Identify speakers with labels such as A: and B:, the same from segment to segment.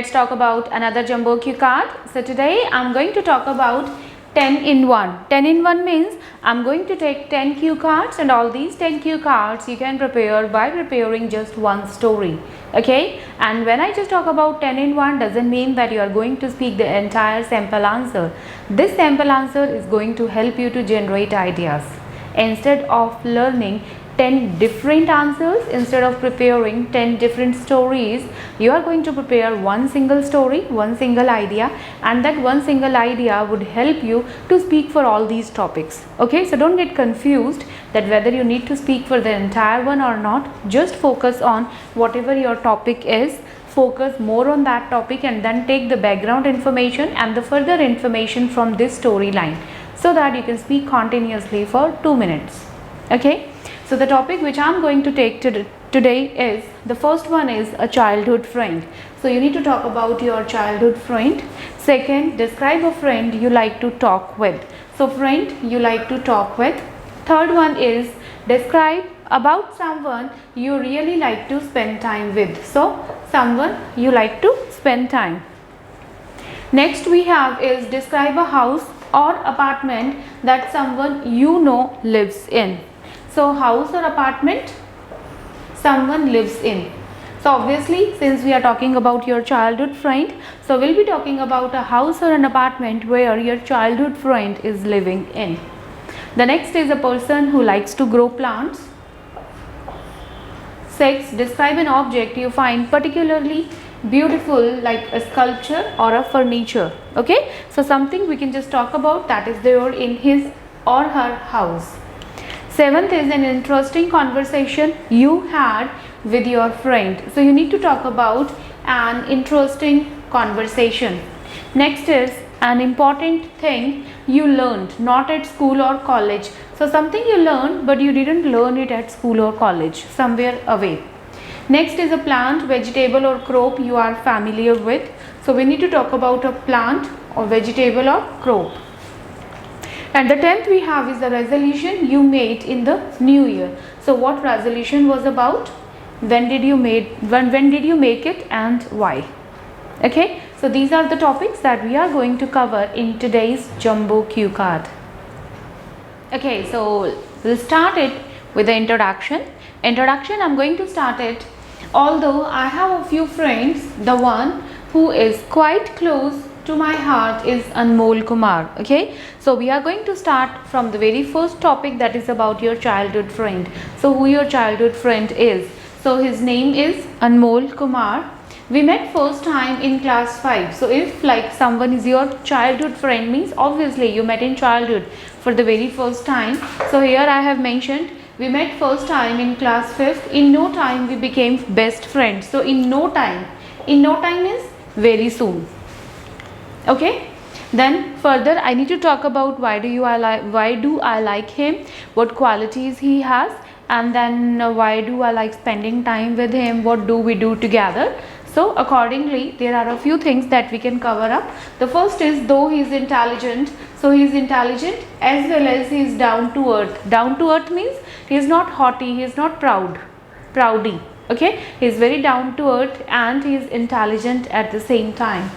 A: let's talk about another jumbo cue card. So today I'm going to talk about 10 in 1. 10 in 1 means I'm going to take 10 cue cards, and all these 10 cue cards you can prepare by preparing just one story. Okay, and when I just talk about 10 in 1 doesn't mean that you are going to speak the entire sample answer. This sample answer is going to help you to generate ideas. Instead of learning 10 different answers, instead of preparing 10 different stories, you are going to prepare one single story, one single idea, and that one single idea would help you to speak for all these topics. Okay, so don't get confused that whether you need to speak for the entire one or not. Just focus on whatever your topic is, focus more on that topic, and then take the background information and the further information from this storyline so that you can speak continuously for 2 minutes. Okay, so the topic which I'm going to take today is, the first one is a childhood friend. So you need to talk about your childhood friend. Second, describe a friend you like to talk with. So friend you like to talk with. Third one is, describe about someone you really like to spend time with. So someone you like to spend time. Next we have is, describe a house or apartment that someone you know lives in. So house or apartment someone lives in. So obviously, since we are talking about your childhood friend, so we'll be talking about a house or an apartment where your childhood friend is living in. The next is a person who likes to grow plants. 6, describe an object you find particularly beautiful, like a sculpture or a furniture. Okay, so something we can just talk about that is there in his or her house. 7th is an interesting conversation you had with your friend. So you need to talk about an interesting conversation. Next is an important thing you learned, not at school or college. So something you learned but you didn't learn it at school or college, somewhere away. Next is a plant, vegetable or crop you are familiar with. So we need to talk about a plant or vegetable or crop. And the 10th we have is the resolution you made in the new year. So what resolution was about? When did you make it and why? Okay, so these are the topics that we are going to cover in today's jumbo cue card. Okay, so we'll start it with the introduction. I'm going to start it. Although I have a few friends, the one who is quite close to my heart is Anmol Kumar. Okay, so we are going to start from the very first topic, that is about your childhood friend. So who your childhood friend is? So his name is Anmol Kumar. We met first time in class 5. So if like someone is your childhood friend, means obviously you met in childhood for the very first time. So here I have mentioned we met first time in class 5th. In no time we became best friends. So in no time is very soon. Okay, then further I need to talk about why do I like him, what qualities he has, and then why do I like spending time with him, what do we do together. So accordingly there are a few things that we can cover up. The first is, though he is intelligent, so he is intelligent as well as he is down to earth. Down to earth means he is not haughty, he is not proudy. Okay, he is very down to earth and he is intelligent at the same time.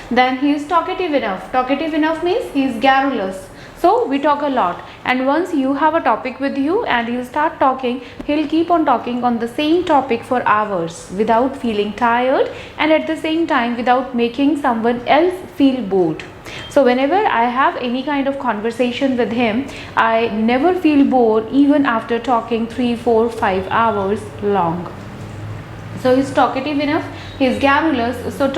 A: Then he is talkative enough. Talkative enough means he is garrulous. So we talk a lot, and once you have a topic with you and you start talking, he'll keep on talking on the same topic for hours without feeling tired, and at the same time without making someone else feel bored. So whenever I have any kind of conversation with him, I never feel bored even after talking 3, 4, 5 hours long. So he's talkative enough, he's garrulous, so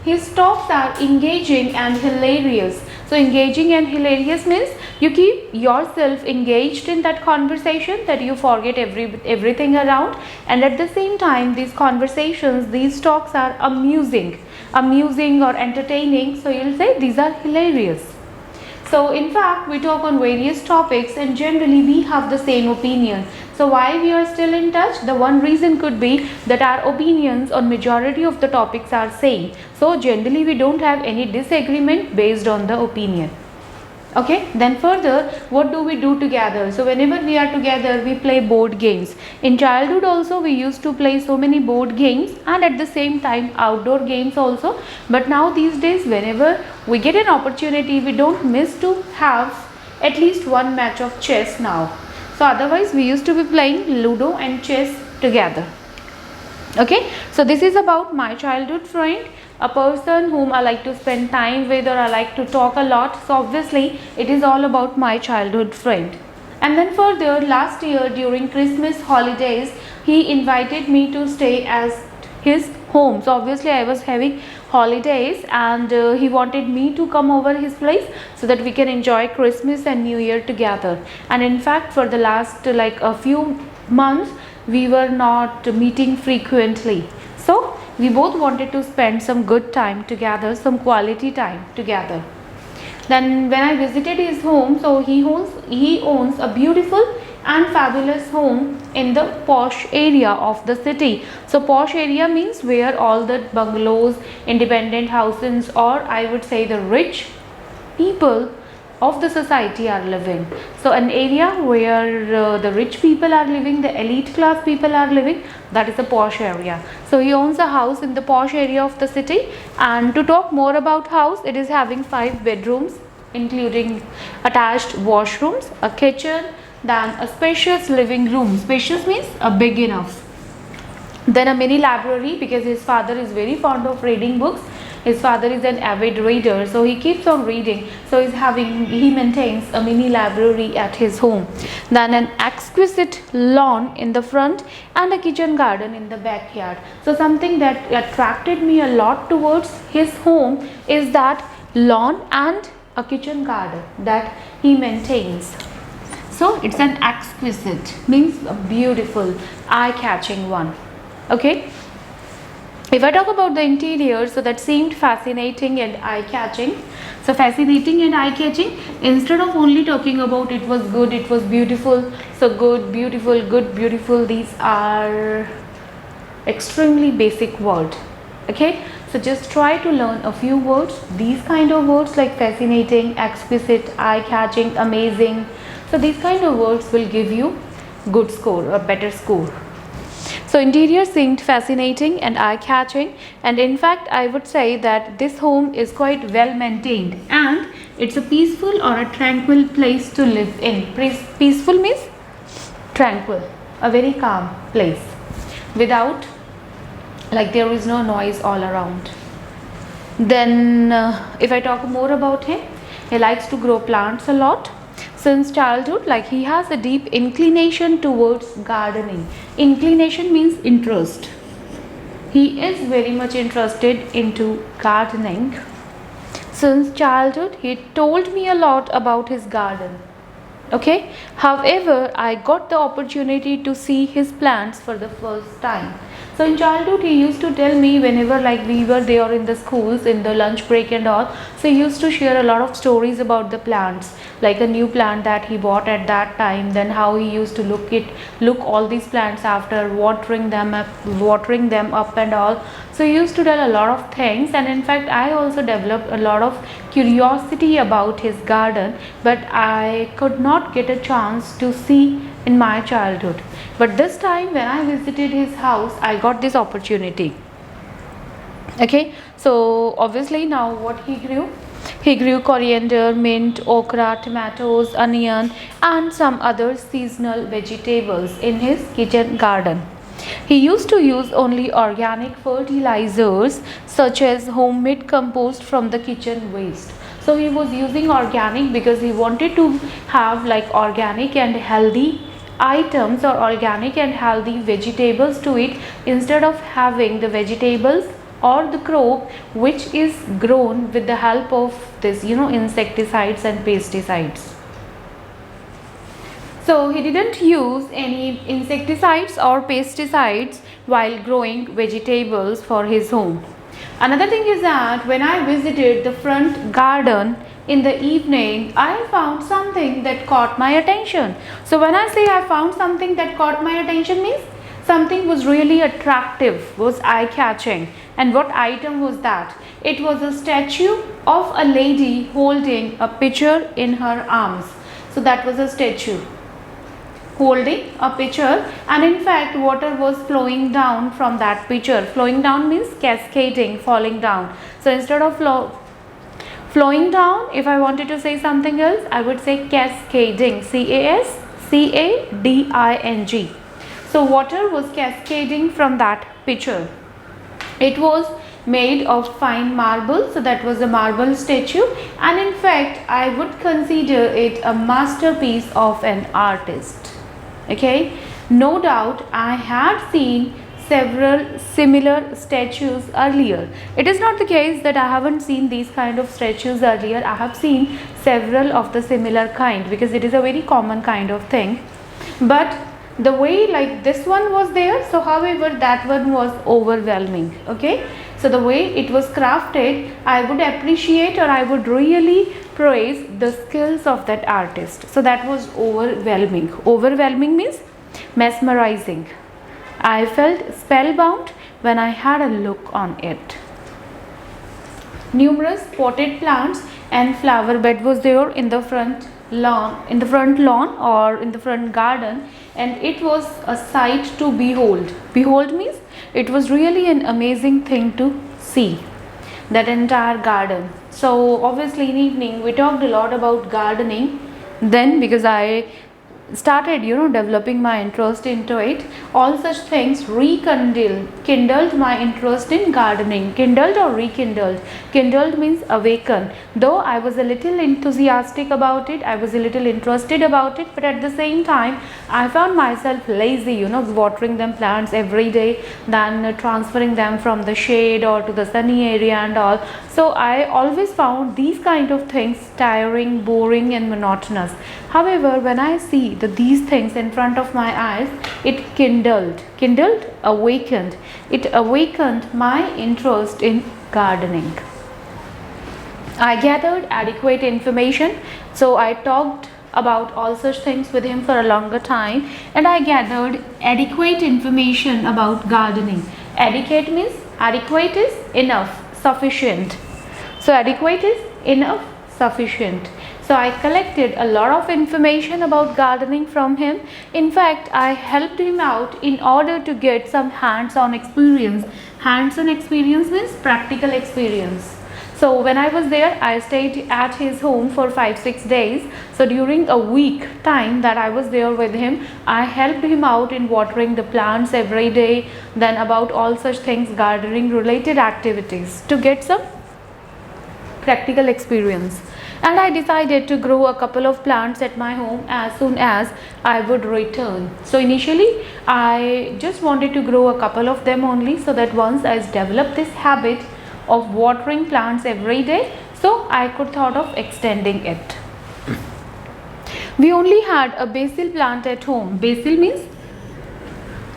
A: his talks are engaging and hilarious. So engaging and hilarious means you keep yourself engaged in that conversation, that you forget everything around, and at the same time these conversations, these talks are amusing or entertaining. So you'll say these are hilarious. So in fact we talk on various topics and generally we have the same opinion. So why we are still in touch? The one reason could be that our opinions on majority of the topics are same. So generally we don't have any disagreement based on the opinion. Okay, then further, what do we do together? So whenever we are together, we play board games. In childhood also, we used to play so many board games, and at the same time outdoor games also. But now these days, whenever we get an opportunity, we don't miss to have at least one match of chess now. So otherwise, we used to be playing Ludo and chess together. Okay, so this is about my childhood friend, a person whom I like to spend time with, or I like to talk a lot. So obviously it is all about my childhood friend. And then further, last year during Christmas holidays, he invited me to stay as his home. So obviously I was having holidays, and he wanted me to come over his place so that we can enjoy Christmas and New Year together. And in fact, for the last like a few months, we were not meeting frequently. So we both wanted to spend some good time together, some quality time together. Then when I visited his home, so he owns a beautiful and fabulous home in the posh area of the city. So posh area means where all the bungalows, independent houses, or I would say the rich people of the society are living. So an area where the rich people are living, the elite class people are living, that is a posh area. So he owns a house in the posh area of the city. And to talk more about house, it is having 5 bedrooms including attached washrooms, a kitchen, then a spacious living room. Spacious means a big enough. Then a mini library, because his father is very fond of reading books. His father is an avid reader, so he keeps on reading. So he maintains a mini library at his home. Then an exquisite lawn in the front and a kitchen garden in the backyard. So something that attracted me a lot towards his home is that lawn and a kitchen garden that he maintains. So it's an exquisite, means a beautiful, eye-catching one. Okay. If I talk about the interior, so that seemed fascinating and eye-catching. So fascinating and eye-catching, instead of only talking about it was good, it was beautiful. So good, beautiful, these are extremely basic words. Okay, so just try to learn a few words, these kind of words like fascinating, exquisite, eye-catching, amazing. So these kind of words will give you good score, a better score. So interior seemed fascinating and eye-catching, and in fact I would say that this home is quite well maintained, and it's a peaceful or a tranquil place to live in. Peaceful means tranquil, a very calm place, without, like, there is no noise all around. Then if I talk more about him, he likes to grow plants a lot. Since childhood, like, he has a deep inclination towards gardening. Inclination means interest. He is very much interested into gardening. Since childhood, he told me a lot about his garden. Okay, however, I got the opportunity to see his plants for the first time. So in childhood, he used to tell me whenever, like, we were there in the schools in the lunch break and all, so he used to share a lot of stories about the plants, like a new plant that he bought at that time, then how he used to look all these plants after watering them up and all. So he used to tell a lot of things, and in fact I also developed a lot of curiosity about his garden, but I could not get a chance to see in my childhood. But this time when I visited his house, I got this opportunity. Okay, so obviously now what he grew coriander, mint, okra, tomatoes, onion, and some other seasonal vegetables in his kitchen garden. He used to use only organic fertilizers such as homemade compost from the kitchen waste. So he was using organic because he wanted to have like organic and healthy items or organic and healthy vegetables to eat, instead of having the vegetables or the crop which is grown with the help of this, insecticides and pesticides. So he didn't use any insecticides or pesticides while growing vegetables for his home. Another thing is that when I visited the front garden in the evening, I found something that caught my attention. So when I say I found something that caught my attention, means something was really attractive, was eye-catching. And what item was that? It was a statue of a lady holding a pitcher in her arms. So that was a statue holding a pitcher, and in fact water was flowing down from that pitcher. Flowing down means cascading, falling down. So instead of flowing down, if I wanted to say something else, I would say cascading. CASCADING. So water was cascading from that pitcher. It was made of fine marble, so that was a marble statue, and in fact I would consider it a masterpiece of an artist. Okay, no doubt I had seen several similar statues earlier. It is not the case that I haven't seen these kind of statues earlier. I have seen several of the similar kind, because it is a very common kind of thing. But the way like this one was there, so however that one was overwhelming. Okay, so the way it was crafted, I would appreciate, or I would really praise the skills of that artist. So that was overwhelming. Overwhelming means mesmerizing. I felt spellbound when I had a look on it. Numerous potted plants and flower bed was there in the front lawn, or in the front garden, and it was a sight to behold. Behold means it was really an amazing thing to see, that entire garden. So obviously in evening we talked a lot about gardening. Then because I started developing my interest into it, all such things kindled my interest in gardening. Kindled or rekindled? Kindled means awaken. Though I was a little enthusiastic about it, I was a little interested about it, but at the same time I found myself lazy, watering them plants every day, then transferring them from the shade or to the sunny area and all. So I always found these kind of things tiring, boring and monotonous. However, when I see these things in front of my eyes, it awakened my interest in gardening. I gathered adequate information, so I talked about all such things with him for a longer time, and I gathered adequate information about gardening. Adequate means adequate is enough, sufficient. So adequate is enough, sufficient. So I collected a lot of information about gardening from him. In fact, I helped him out in order to get some hands-on experience. Hands-on experience means practical experience. So when I was there, I stayed at his home for 5-6 days. So during a week time that I was there with him, I helped him out in watering the plants every day, then about all such things, gardening related activities, to get some practical experience. And I decided to grow a couple of plants at my home as soon as I would return. So initially I just wanted to grow a couple of them only, so that once I developed this habit of watering plants every day, so I could thought of extending it. We only had a basil plant at home. Basil means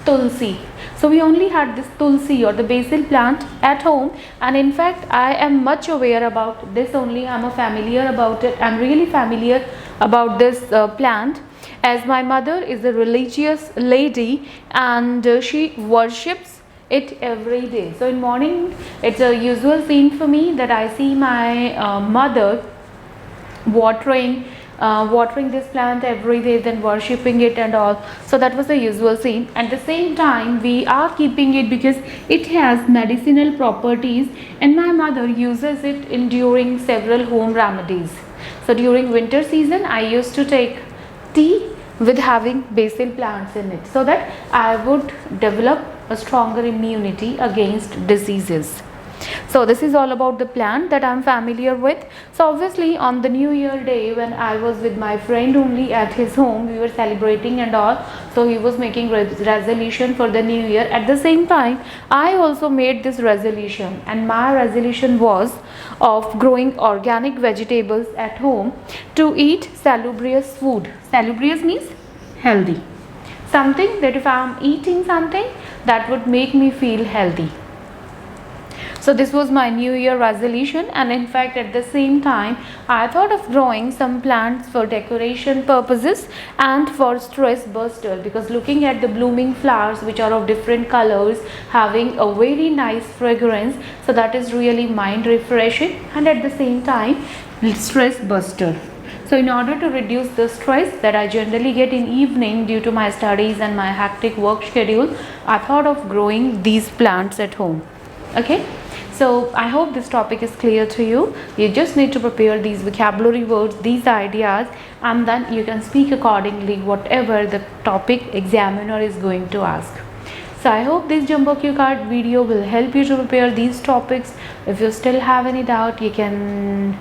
A: tulsi. So we only had this tulsi or the basil plant at home, and in fact I am much aware about this only. I am familiar about it. I am really familiar about this plant, as my mother is a religious lady and she worships it every day. So in morning it's a usual scene for me that I see my mother watering this plant every day, then worshipping it and all. So that was the usual scene. At the same time, we are keeping it because it has medicinal properties, and my mother uses it in during several home remedies. So during winter season, I used to take tea with having basil plants in it, so that I would develop a stronger immunity against diseases. So this is all about the plant that I am familiar with. So obviously on the New Year day, when I was with my friend only at his home, we were celebrating and all. So he was making resolution for the New Year. At the same time, I also made this resolution, and my resolution was of growing organic vegetables at home, to eat salubrious food. Salubrious means healthy. Something that if I am eating something that would make me feel healthy. So this was my new year resolution, and in fact at the same time I thought of growing some plants for decoration purposes and for stress buster, because looking at the blooming flowers which are of different colors having a very nice fragrance, so that is really mind refreshing and at the same time stress buster. So in order to reduce the stress that I generally get in evening due to my studies and my hectic work schedule, I thought of growing these plants at home. Okay, so I hope this topic is clear to you. You just need to prepare these vocabulary words, these ideas, and then you can speak accordingly whatever the topic examiner is going to ask. So I hope this jumbo cue card video will help you to prepare these topics. If you still have any doubt, you can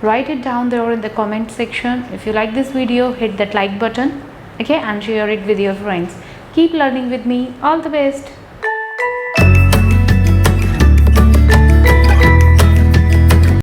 A: write it down there in the comment section. If you like this video, hit that like button, okay, and share it with your friends. Keep learning with me. All the best.